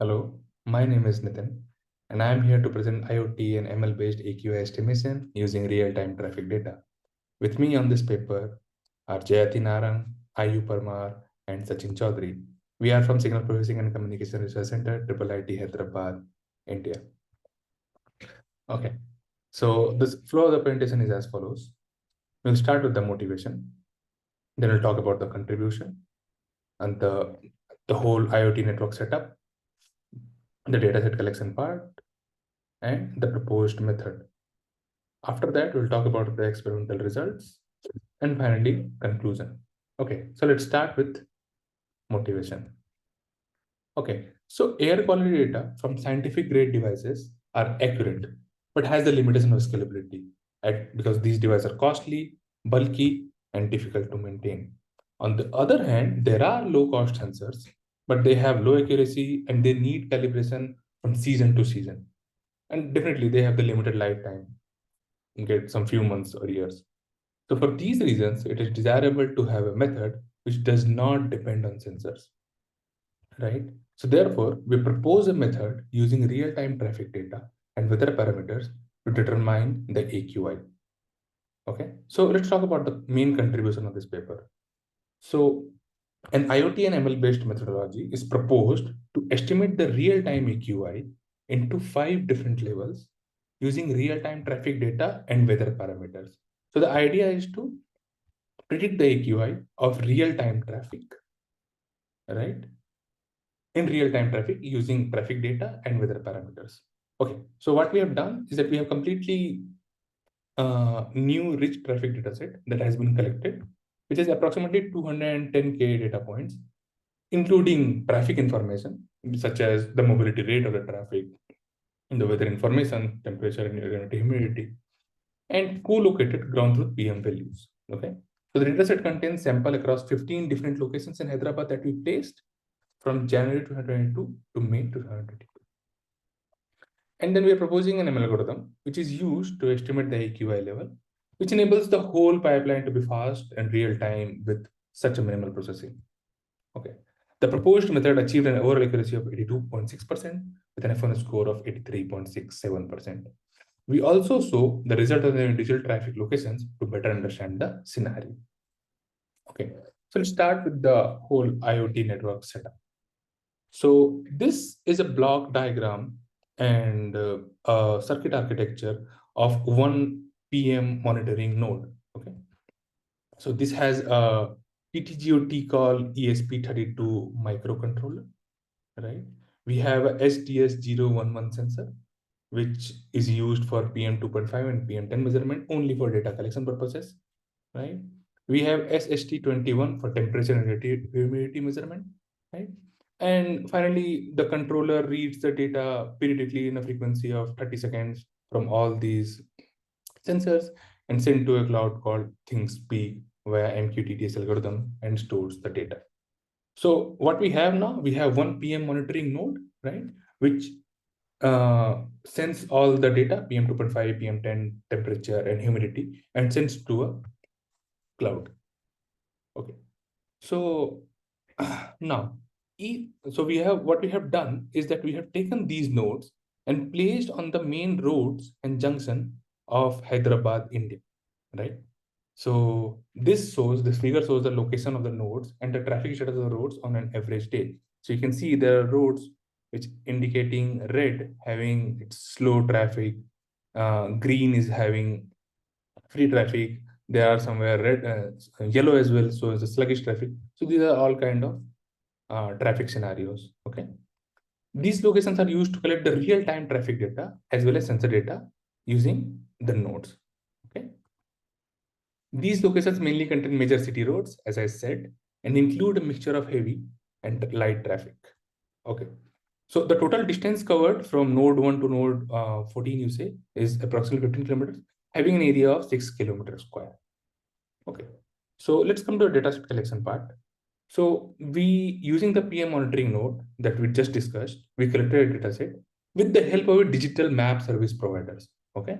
Hello, my name is Nitin, and I am here to present IoT and ML based AQI estimation using real-time traffic data. With me on this paper are Jayati Narang, IU Parmar, and Sachin Chaudhary. We are from Signal Processing and Communication Research Center, IIIT Hyderabad, India. Okay, so this flow of the presentation is as follows. We'll start with the motivation, then we'll talk about the contribution and the whole IoT network setup, the dataset collection part, and the proposed method. After that, we'll talk about the experimental results and finally conclusion. Okay, so let's start with motivation. Okay, so air quality data from scientific grade devices are accurate, but has the limitation of scalability because these devices are costly, bulky, and difficult to maintain. On the other hand, there are low cost sensors, but they have low accuracy and they need calibration from season to season. And definitely they have the limited lifetime, get some few months or years. So for these reasons, it is desirable to have a method which does not depend on sensors, right? So therefore, we propose a method using real-time traffic data and weather parameters to determine the AQI. Okay, so let's talk about the main contribution of this paper. So an IoT and ML based methodology is proposed to estimate the real-time AQI into 5 different levels using real-time traffic data and weather parameters. So the idea is to predict the AQI of real-time traffic, right? In real-time traffic using traffic data and weather parameters. Okay, so what we have done is that we have completely new rich traffic data set that has been collected, which is approximately 210K data points, including traffic information, such as the mobility rate of the traffic, the weather information, temperature and humidity, and co-located ground truth PM values. Okay, so the dataset contains sample across 15 different locations in Hyderabad that we placed from January 2022 to May 2022. And then we are proposing an ML algorithm, which is used to estimate the AQI level, which enables the whole pipeline to be fast and real time with such a minimal processing. Okay. The proposed method achieved an overall accuracy of 82.6% with an F1 score of 83.67%. We also saw the result of the individual traffic locations to better understand the scenario. Okay, so let's start with the whole IoT network setup. So this is a block diagram and a circuit architecture of one PM monitoring node. Okay, so this has a PTGOT called ESP32 microcontroller, right? We have a SDS011 sensor, which is used for PM2.5 and PM10 measurement only for data collection purposes, right? We have SST21 for temperature and humidity measurement, right? And finally, the controller reads the data periodically in a frequency of 30 seconds from all these sensors and send to a cloud called ThinkSpeak via MQTT algorithm and stores the data. So what we have now, we have one PM monitoring node, right? Which sends all the data, PM2.5, PM10, temperature and humidity, and sends to a cloud. Okay. So now, so we have what we have done is that we have taken these nodes and placed on the main roads and junction of Hyderabad, India, right? So this figure shows the location of the nodes and the traffic status of the roads on an average day. So you can see there are roads which indicating red having its slow traffic, green is having free traffic. There are somewhere red, yellow as well, so it's a sluggish traffic. So these are all kind of traffic scenarios. Okay, these locations are used to collect the real-time traffic data as well as sensor data using the nodes. Okay, these locations mainly contain major city roads, as I said, and include a mixture of heavy and light traffic. Okay, so the total distance covered from node 1 to node 14, you say, is approximately 15 kilometers, having an area of 6 kilometers square. Okay, so let's come to the data collection part. So we, using the PM monitoring node that we just discussed, we collected a data set with the help of a digital map service providers. Okay,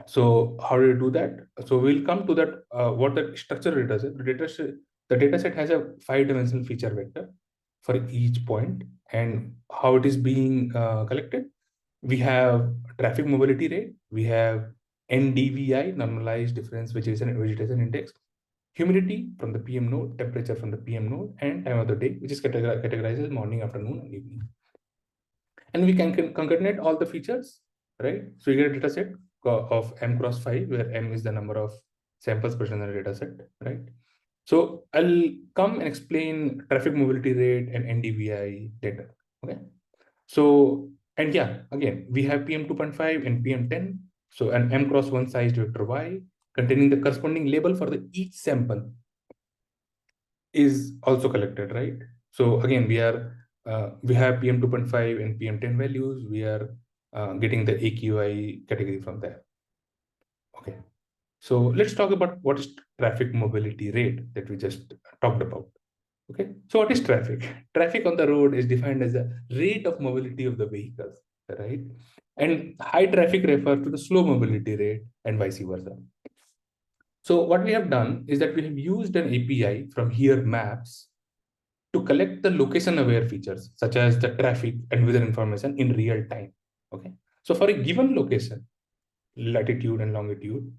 so how do you do that? So we'll come to that, what the structure data set. The data set has a 5-dimensional feature vector, for each point and how it is being collected. We have traffic mobility rate, we have NDVI, normalized difference vegetation index, humidity from the PM node, temperature from the PM node, and time of the day, which is categorized as morning, afternoon, and evening. And we can concatenate all the features, right? So you get a data set of M cross 5, where M is the number of samples present in the data set, right? So I'll come and explain traffic mobility rate and NDVI data, okay? So, and yeah, again, we have PM 2.5 and PM 10. So an M cross 1 sized vector Y containing the corresponding label for the each sample is also collected, right? So again, we have PM 2.5 and PM 10 values. We are getting the AQI category from there. Okay. So let's talk about what is traffic mobility rate that we just talked about. Okay. So what is traffic? Traffic on the road is defined as the rate of mobility of the vehicles, right? And high traffic refers to the slow mobility rate and vice versa. So what we have done is that we have used an API from here maps to collect the location aware features such as the traffic and weather information in real time. Okay. So for a given location, latitude and longitude,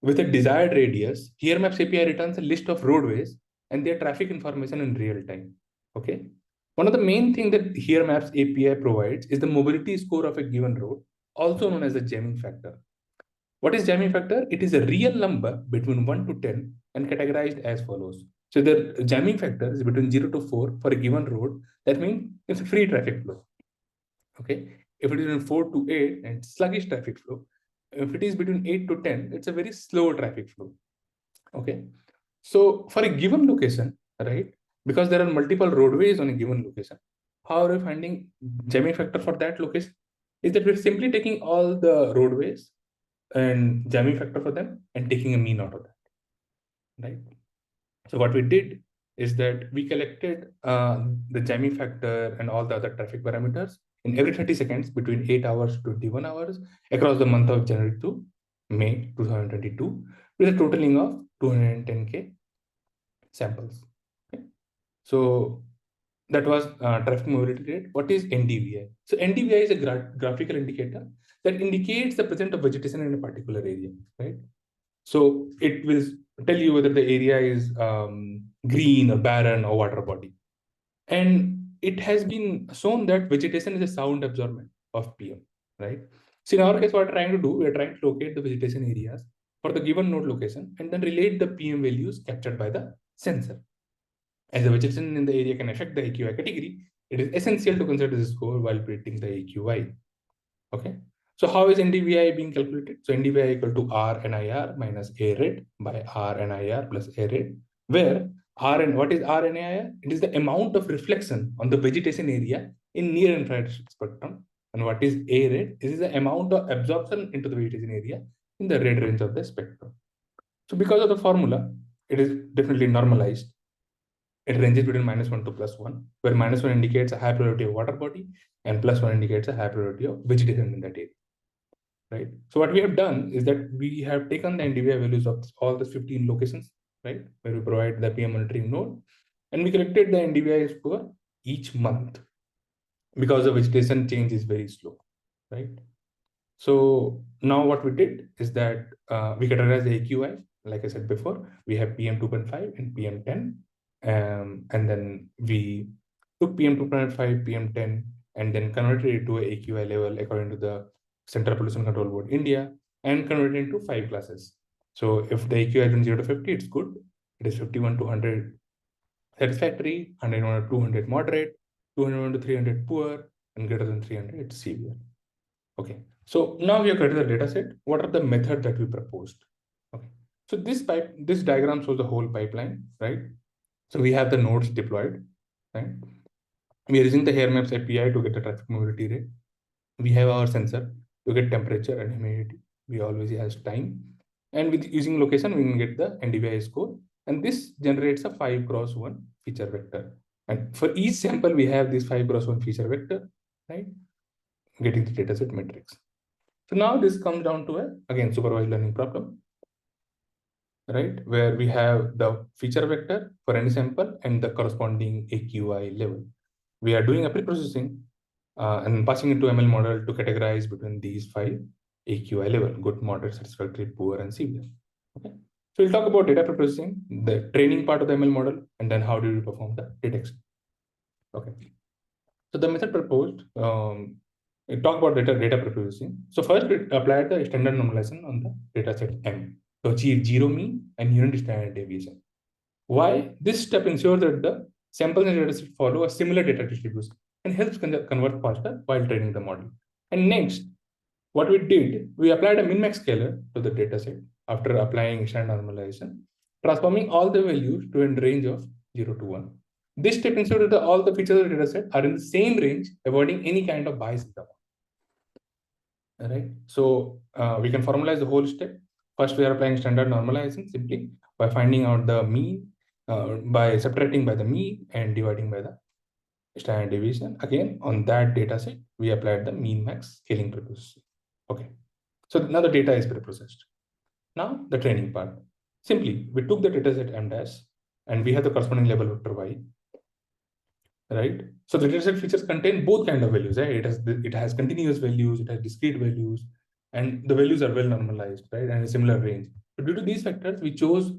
with a desired radius, here maps API returns a list of roadways and their traffic information in real time. Okay. One of the main things that here maps API provides is the mobility score of a given road, also known as the jamming factor. What is jamming factor? It is a real number between 1 to 10 and categorized as follows. So the jamming factor is between 0 to 4 for a given road. That means it's a free traffic flow. Okay. If it is in 4 to 8 and sluggish traffic flow, if it is between 8 to 10, it's a very slow traffic flow. Okay. So for a given location, right, because there are multiple roadways on a given location, how are we finding jamming factor for that location? Is that we're simply taking all the roadways and jamming factor for them and taking a mean out of that, right? So what we did is that we collected the jamming factor and all the other traffic parameters in every 30 seconds between 8 hours to 21 hours across the month of January to May 2022 with a totaling of 210K samples. Okay. So that was traffic mobility rate. What is NDVI? So NDVI is a graphical indicator that indicates the presence of vegetation in a particular area, right? So it will tell you whether the area is green or barren or water body. And it has been shown that vegetation is a sound absorbent of PM, right? So in our case, what we're trying to do, we're trying to locate the vegetation areas for the given node location and then relate the PM values captured by the sensor. As the vegetation in the area can affect the AQI category, it is essential to consider this score while predicting the AQI. Okay. So how is NDVI being calculated? So NDVI equal to RNIR minus A rate by RNIR plus A rate, where what is RNIR? It is the amount of reflection on the vegetation area in near infrared spectrum. And what is A rate? This is the amount of absorption into the vegetation area in the red range of the spectrum. So because of the formula, it is definitely normalized. It ranges between -1 to +1, where -1 indicates a high probability of water body and +1 indicates a high probability of vegetation in that area. Right. So what we have done is that we have taken the NDVI values of all the 15 locations, right, where we provide the PM monitoring node, and we collected the NDVI score each month because the vegetation change is very slow, right? So now what we did is that we categorize the AQI. Like I said before, we have PM 2.5 and PM 10, and then we took PM 2.5, PM 10, and then converted it to a AQI level according to the Central Pollution Control Board India, and converted into 5 classes. So if the AQI is from 0 to 50, it's good. It is 51 to 100 satisfactory, 101 to 200 moderate, 201 to 300 poor, and greater than 300 it's severe. Okay. So now we have created the data set. What are the methods that we proposed? Okay. So this diagram shows the whole pipeline, right? So we have the nodes deployed, right? We are using the hair maps API to get the traffic mobility rate. We have our sensor to get temperature and humidity. We always has time. And with using location, we can get the NDVI score. And this generates a 5x1 feature vector. And for each sample, we have this 5x1 feature vector, right? Getting the dataset metrics. So now this comes down to again, supervised learning problem, right? Where we have the feature vector for any sample and the corresponding AQI level. we are doing a pre-processing and passing into ML model to categorize between these 5 AQI level: good, moderate, satisfactory, poor, and severe. Okay. So we'll talk about data pre-processing, the training part of the ML model, and then how do we perform the detection. Okay. So the method proposed, we talk about data pre-processing. So first, we applied the standard normalization on the dataset M to achieve zero mean and unit standard deviation. Why? This step ensures that the samples and dataset follow a similar data distribution and helps convert faster while training the model. And next, what we did, we applied a min-max scaler to the dataset after applying standard normalization, transforming all the values to a range of 0 to 1. This step ensures that all the features of the dataset are in the same range, avoiding any kind of bias in the model. All right. So we can formalize the whole step. First, we are applying standard normalization simply by finding out the mean, by subtracting by the mean and dividing by the standard deviation. Again, on that data set, we applied the mean max scaling preprocessing. Okay. So now the data is preprocessed. Now the training part. Simply, we took the data set M dash and we have the corresponding label vector Y. Right. So the dataset features contain both kind of values. Right? It has continuous values, it has discrete values, and the values are well normalized, right? And a similar range. So due to these factors, we chose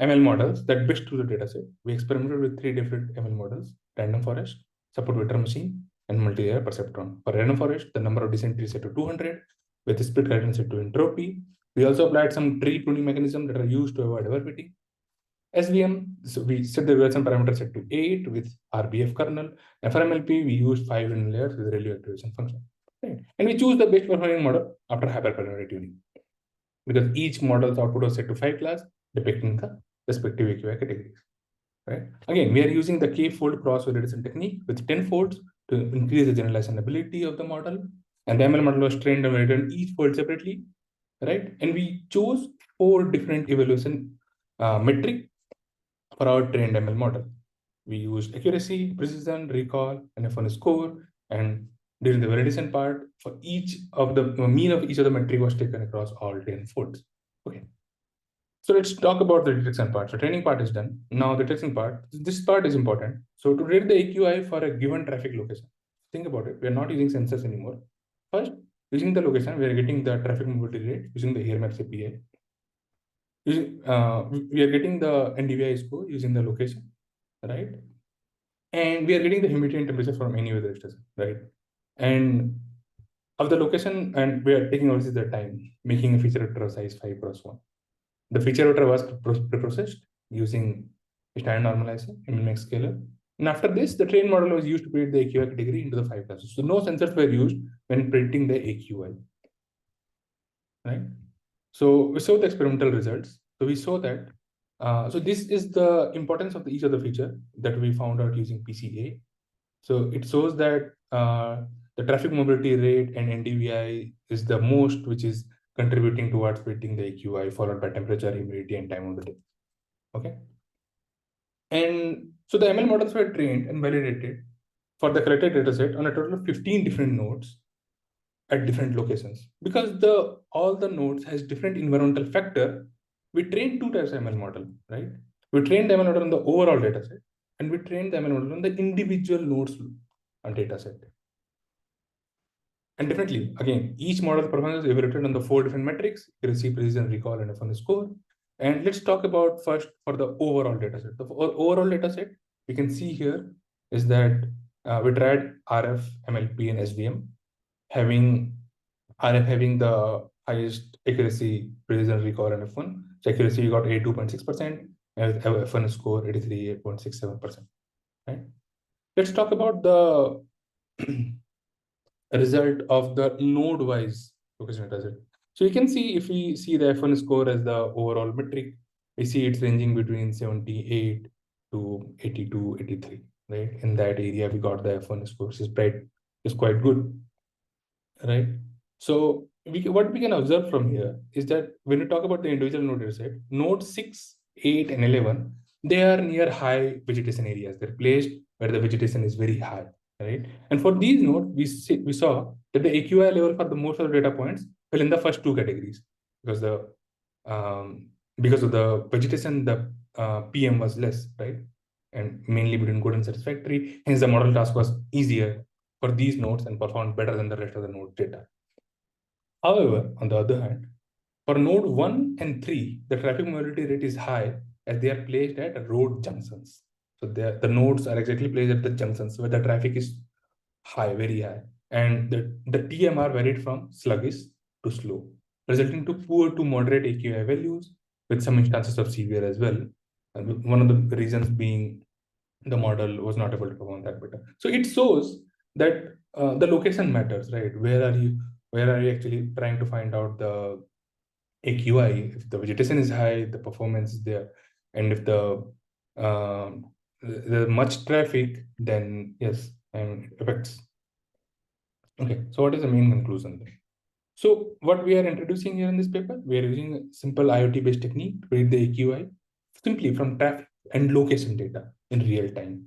ML models that best to the dataset. We experimented with 3 different ML models: random forest, support vector machine, and multi-layer perceptron. For random forest, the number of descent is set to 200, with the split guidance set to entropy. We also applied some tree pruning mechanisms that are used to avoid overfitting. SVM, so we set the version parameter set to 8 with RBF kernel. And for MLP, we used 5 in layers with ReLU activation function. Right? And we choose the best performing model after hyperparameter tuning, because each model's output was set to 5 class, depicting the respective AQI categories. Right? Again, we are using the K-fold cross-validation technique with 10 folds to increase the generalization ability of the model. And the ML model was trained and validated each fold separately. Right? And we chose 4 different evaluation metric for our trained ML model. We used accuracy, precision, recall, and F1 score. And during the validation part, for each of the mean of each of the metric was taken across all 10 folds. Okay. So let's talk about the detection part. So training part is done. Now the detection part, this part is important. So to rate the AQI for a given traffic location, think about it. We are not using sensors anymore. First, using the location, we are getting the traffic mobility rate using the hair maps API. We are getting the NDVI score using the location, right? And we are getting the humidity and temperature from any weather station, right? And of the location, and we are taking obviously the time, making a feature vector of size 5x1. The feature vector was preprocessed using standard normalization, min-max scaler. And after this, the trained model was used to predict the AQI category into the 5 classes. So no sensors were used when predicting the AQI, right? So we saw the experimental results. So we saw that. So this is the importance of each of the feature that we found out using PCA. So it shows that the traffic mobility rate and NDVI is the most, which is contributing towards predicting the AQI, followed by temperature, humidity, and time of the day. Okay. And so the ML models were trained and validated for the collected dataset on a total of 15 different nodes at different locations. Because all the nodes has different environmental factor, we trained 2 types of ML model, right? We trained the ML model on the overall dataset, and we trained the ML model on the individual nodes on dataset. And definitely, again, each model performance is evaluated on the 4 different metrics: accuracy, precision, recall, and F1 score. And let's talk about first for the overall dataset. The overall dataset we can see here is that we tried RF, MLP, and SVM, having RF having the highest accuracy, precision, recall, and F1. So accuracy we got 82.6%, and F1 score 83.67%. Right. Let's talk about the result of the node-wise location dataset. So you can see, if we see the F1 score as the overall metric, we see it's ranging between 78 to 82, 83, right? In that area, we got the F1 score, which is quite good, right? So what we can observe from here is that when we talk about the individual node dataset, node 6, 8, and 11, they are near high vegetation areas. They're placed where the vegetation is very high, right? And for these nodes, we saw that the AQI level for the most of the data points fell in the first 2 categories, because because of the vegetation, the PM was less, right? and mainly between good and satisfactory. Hence, the model task was easier for these nodes and performed better than the rest of the node data. However, on the other hand, for node 1 and 3, the traffic mobility rate is high as they are placed at road junctions. So the nodes are exactly placed at the junctions where the traffic is high, very high. And the TMR varied from sluggish to slow, resulting to poor to moderate AQI values with some instances of severe as well. And one of the reasons being the model was not able to perform that better. So it shows that the location matters, right? Where are you actually trying to find out the AQI? If the vegetation is high, the performance is there, and if there's much traffic, then yes, and it affects. Okay, so what is the main conclusion then? So what we are introducing here in this paper, we are using a simple IoT-based technique to read the AQI simply from traffic and location data in real time.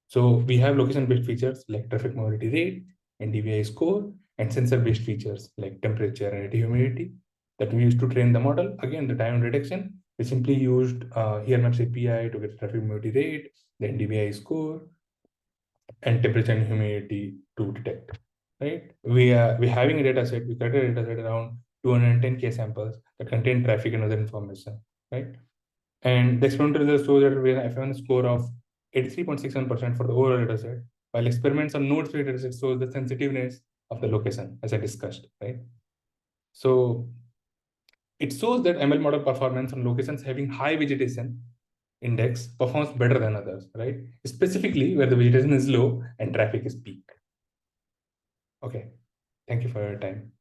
So we have location-based features like traffic mobility rate and DVI score, and sensor-based features like temperature and relative humidity that we used to train the model. Again, the time detection, we simply used here maps API to get traffic mobility rate, then DVI score, and temperature and humidity to detect. Right? We're having a data set. We collected a data set around 210K samples that contain traffic and other information. Right? And the experimental results show that we have a score of 83.61% for the overall data set, while experiments on node-based data set shows the sensitiveness of the location, as I discussed. Right? So it shows that ML model performance on locations having high vegetation index performs better than others, right? Specifically where the vegetation is low and traffic is peak. Okay, thank you for your time.